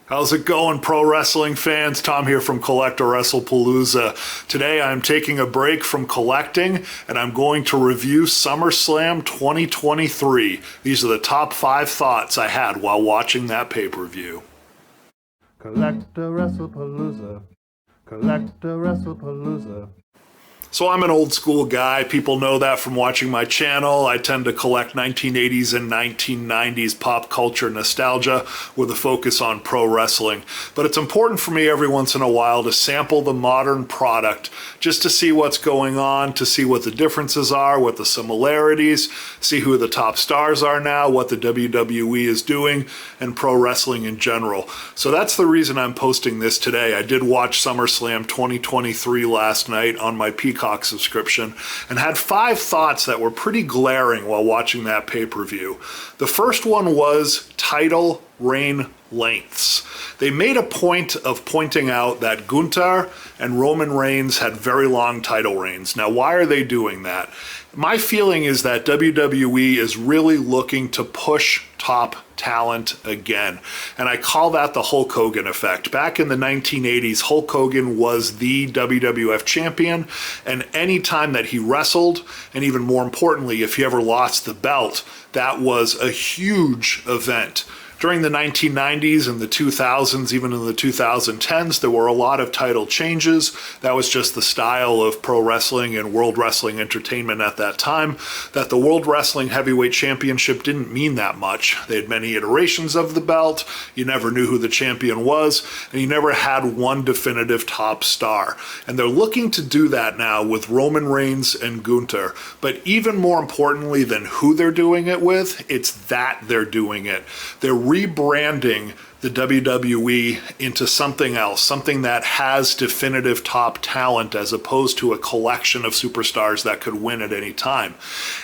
How's it going, pro wrestling fans? Tom here from CollectAWrestlePalooza. Today I'm taking a break from collecting and I'm going to review SummerSlam 2023. These are the top 5 thoughts I had while watching that pay-per-view. CollectAWrestlePalooza. CollectAWrestlePalooza. So I'm an old school guy. People know that from watching my channel. I tend to collect 1980s and 1990s pop culture nostalgia with a focus on pro wrestling. But it's important for me every once in a while to sample the modern product just to see what's going on, to see what the differences are, what the similarities, see who the top stars are now, what the WWE is doing, and pro wrestling in general. So that's the reason I'm posting this today. I did watch SummerSlam 2023 last night on my Peacock subscription and had 5 thoughts that were pretty glaring while watching that pay-per-view. The first one was title reign lengths. They made a point of pointing out that Gunther and Roman Reigns had very long title reigns. Now, why are they doing that? My feeling is that WWE is really looking to push top talent again. And I call that the Hulk Hogan effect. Back in the 1980s, Hulk Hogan was the WWF champion, and any time that he wrestled, and even more importantly, if he ever lost the belt, that was a huge event. During the 1990s and the 2000s, even in the 2010s, there were a lot of title changes. That was just the style of pro wrestling and world wrestling entertainment at that time, that the World Wrestling Heavyweight Championship didn't mean that much. They had many iterations of the belt. You never knew who the champion was, and you never had one definitive top star. And they're looking to do that now with Roman Reigns and Gunther. But even more importantly than who they're doing it with, it's that they're doing it. They're rebranding the WWE into something else, something that has definitive top talent as opposed to a collection of superstars that could win at any time.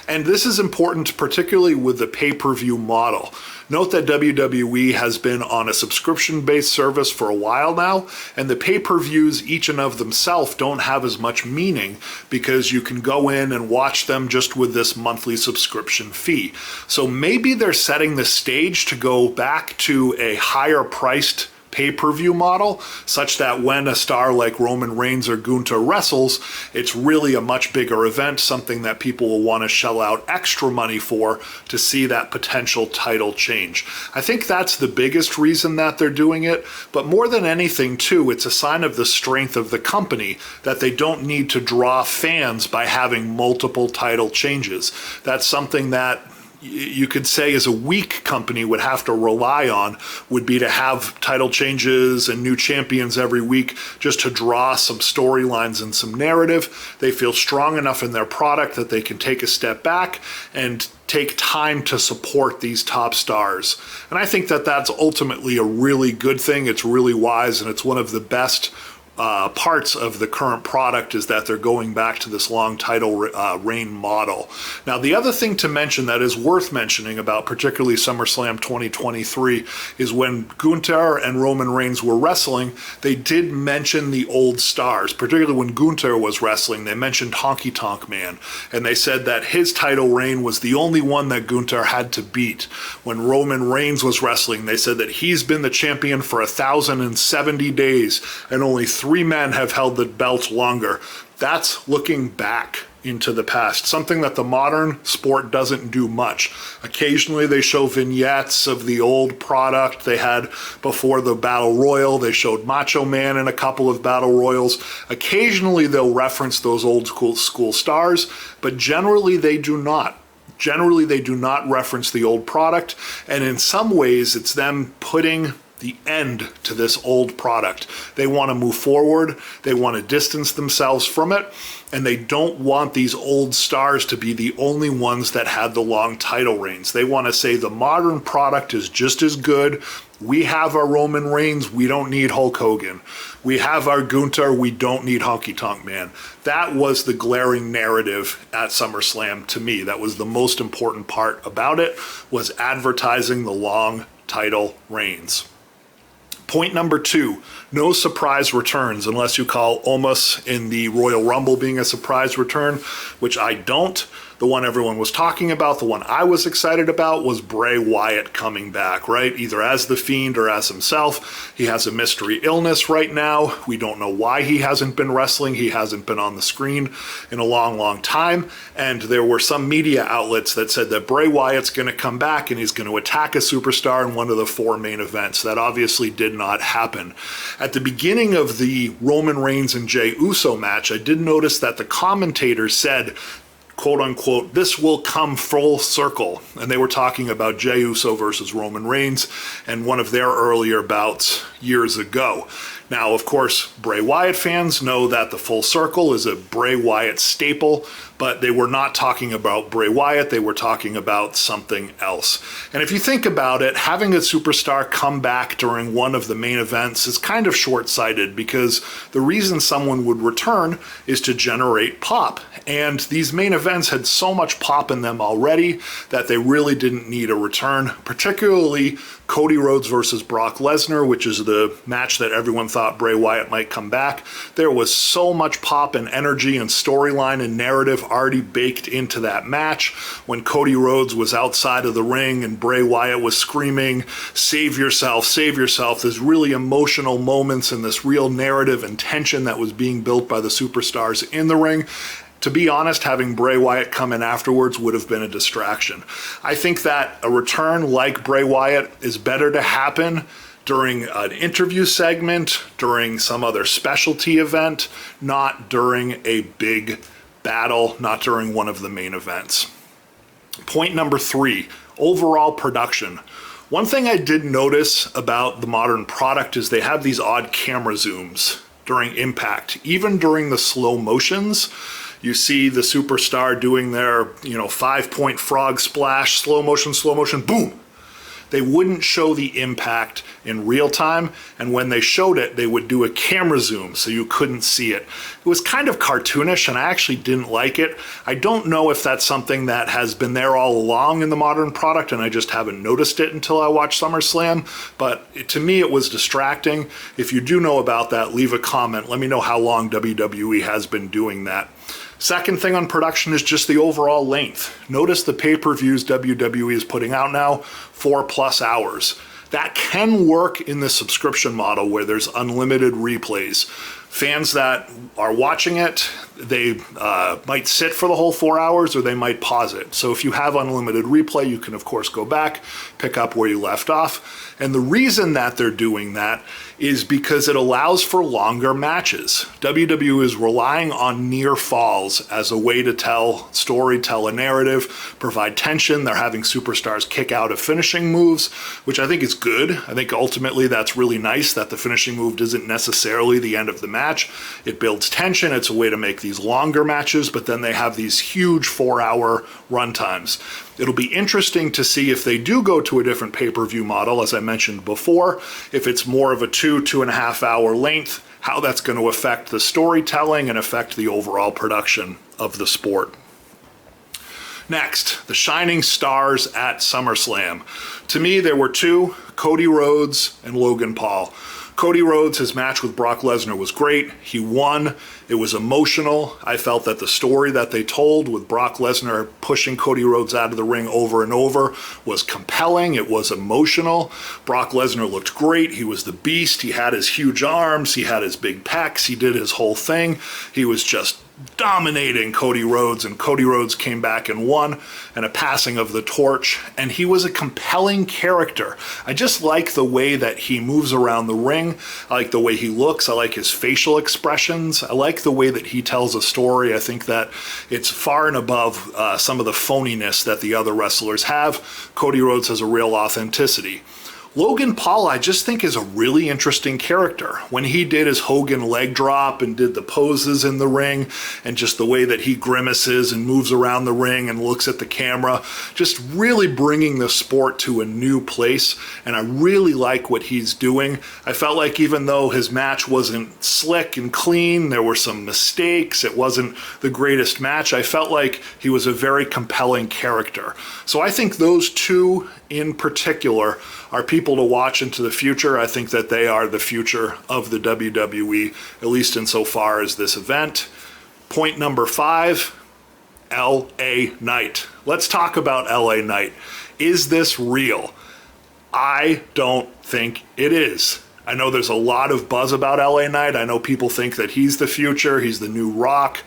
And this is important, particularly with the pay-per-view model. Note that WWE has been on a subscription-based service for a while now, and the pay-per-views, each and of themselves, don't have as much meaning because you can go in and watch them just with this monthly subscription fee. So maybe they're setting the stage to go back to a higher-priced pay-per-view model, such that when a star like Roman Reigns or Gunther wrestles, it's really a much bigger event, something that people will want to shell out extra money for to see that potential title change. I think that's the biggest reason that they're doing it, but more than anything too, it's a sign of the strength of the company that they don't need to draw fans by having multiple title changes. That's something that you could say as a weak company would have to rely on, would be to have title changes and new champions every week just to draw some storylines and some narrative. They feel strong enough in their product that they can take a step back and take time to support these top stars. And I think that that's ultimately a really good thing. It's really wise, and it's one of the best parts of the current product is that they're going back to this long title reign model. Now, the other thing to mention that is worth mentioning about particularly SummerSlam 2023 is when Gunther and Roman Reigns were wrestling, they did mention the old stars. Particularly when Gunther was wrestling, they mentioned Honky Tonk Man, and they said that his title reign was the only one that Gunther had to beat. When Roman Reigns was wrestling, they said that he's been the champion for 1,070 days, and only 3 men have held the belt longer. That's looking back into the past, something that the modern sport doesn't do much. Occasionally they show vignettes of the old product they had before the Battle Royal. They showed Macho Man in a couple of Battle Royals. Occasionally they'll reference those old school stars, but generally they do not. Generally they do not reference the old product, and in some ways it's them putting the end to this old product. They want to move forward, they want to distance themselves from it, and they don't want these old stars to be the only ones that had the long title reigns. They want to say the modern product is just as good. We have our Roman Reigns, we don't need Hulk Hogan. We have our Gunther, we don't need Honky Tonk Man. That was the glaring narrative at SummerSlam to me. That was the most important part about it, was advertising the long title reigns. Point number 2, no surprise returns, unless you call Omos in the Royal Rumble being a surprise return, which I don't. The one everyone was talking about, the one I was excited about, was Bray Wyatt coming back, right? Either as The Fiend or as himself. He has a mystery illness right now. We don't know why he hasn't been wrestling. He hasn't been on the screen in a long, long time. And there were some media outlets that said that Bray Wyatt's going to come back and he's going to attack a superstar in one of the 4 main events. That obviously did not happen. At the beginning of the Roman Reigns and Jey Uso match, I did notice that the commentator said, quote unquote, this will come full circle. And they were talking about Jey Uso versus Roman Reigns and one of their earlier bouts years ago. Now, of course, Bray Wyatt fans know that the full circle is a Bray Wyatt staple, but they were not talking about Bray Wyatt, they were talking about something else. And if you think about it, having a superstar come back during one of the main events is kind of short-sighted, because the reason someone would return is to generate pop. And these main events had so much pop in them already that they really didn't need a return, particularly Cody Rhodes versus Brock Lesnar, which is the match that everyone thought Bray Wyatt might come back. There was so much pop and energy and storyline and narrative already baked into that match. When Cody Rhodes was outside of the ring and Bray Wyatt was screaming, save yourself, save yourself, there's really emotional moments and this real narrative and tension that was being built by the superstars in the ring. To be honest, having Bray Wyatt come in afterwards would have been a distraction. I think that a return like Bray Wyatt is better to happen during an interview segment, during some other specialty event, not during a big battle, not during one of the main events. Point number 3, overall production. One thing I did notice about the modern product is they have these odd camera zooms during Impact. Even during the slow motions, you see the superstar doing their, 5-point frog splash, slow motion, boom. They wouldn't show the impact in real time, and when they showed it, they would do a camera zoom so you couldn't see it. It was kind of cartoonish, and I actually didn't like it. I don't know if that's something that has been there all along in the modern product, and I just haven't noticed it until I watched SummerSlam, but to me it was distracting. If you do know about that, leave a comment. Let me know how long WWE has been doing that. Second thing on production is just the overall length. Notice the pay-per-views WWE is putting out now, 4+ hours. That can work in the subscription model where there's unlimited replays. Fans that are watching it, they might sit for the whole 4 hours or they might pause it. So if you have unlimited replay, you can of course go back, pick up where you left off. And the reason that they're doing that is because it allows for longer matches. WWE is relying on near falls as a way to tell story, tell a narrative, provide tension. They're having superstars kick out of finishing moves, which I think is good. I think ultimately that's really nice that the finishing move isn't necessarily the end of the match. It builds tension. It's a way to make these longer matches, but then they have these huge 4-hour run times. It'll be interesting to see if they do go to a different pay-per-view model, as I mentioned before, if it's more of a 2.5 hour length, how that's going to affect the storytelling and affect the overall production of the sport. Next, the shining stars at SummerSlam. To me, there were 2, Cody Rhodes and Logan Paul. Cody Rhodes, his match with Brock Lesnar was great. He won. It was emotional. I felt that the story that they told with Brock Lesnar pushing Cody Rhodes out of the ring over and over was compelling. It was emotional. Brock Lesnar looked great. He was the beast. He had his huge arms. He had his big pecs. He did his whole thing. He was just dominating Cody Rhodes, and Cody Rhodes came back and won, and a passing of the torch, and he was a compelling character. I just like the way that he moves around the ring. I like the way he looks. I like his facial expressions. I like the way that he tells a story. I think that it's far and above some of the phoniness that the other wrestlers have. Cody Rhodes has a real authenticity. Logan Paul, I just think, is a really interesting character. When he did his Hogan leg drop and did the poses in the ring, and just the way that he grimaces and moves around the ring and looks at the camera, just really bringing the sport to a new place, and I really like what he's doing. I felt like even though his match wasn't slick and clean, there were some mistakes, it wasn't the greatest match, I felt like he was a very compelling character. So I think those 2 in particular are people to watch into the future. I think that they are the future of the WWE, at least insofar as this event. Point number 5, LA Knight. Let's talk about LA Knight. Is this real? I don't think it is. I know there's a lot of buzz about LA Knight. I know people think that he's the future, he's the new Rock.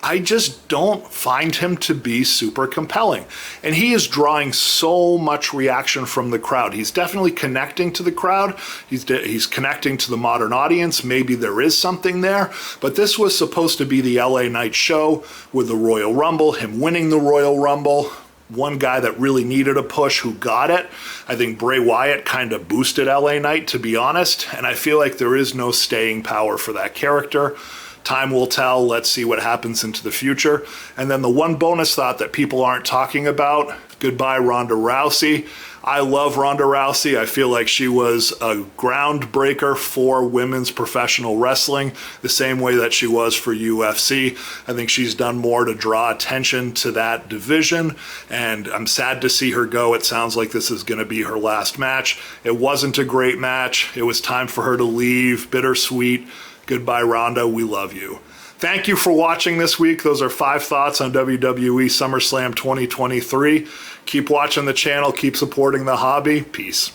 I just don't find him to be super compelling. And he is drawing so much reaction from the crowd. He's definitely connecting to the crowd. He's connecting to the modern audience. Maybe there is something there. But this was supposed to be the LA Knight show with the Royal Rumble, him winning the Royal Rumble. One guy that really needed a push who got it. I think Bray Wyatt kind of boosted LA Knight, to be honest. And I feel like there is no staying power for that character. Time will tell. Let's see what happens into the future. And then the one bonus thought that people aren't talking about, goodbye Rhonda Rousey. I love Rhonda Rousey. I feel like she was a groundbreaker for women's professional wrestling, the same way that she was for UFC. I think she's done more to draw attention to that division, and I'm sad to see her go. It sounds like this is going to be her last match. It wasn't a great match. It was time for her to leave. Bittersweet. Goodbye, Rhonda. We love you. Thank you for watching this week. Those are 5 thoughts on WWE SummerSlam 2023. Keep watching the channel. Keep supporting the hobby. Peace.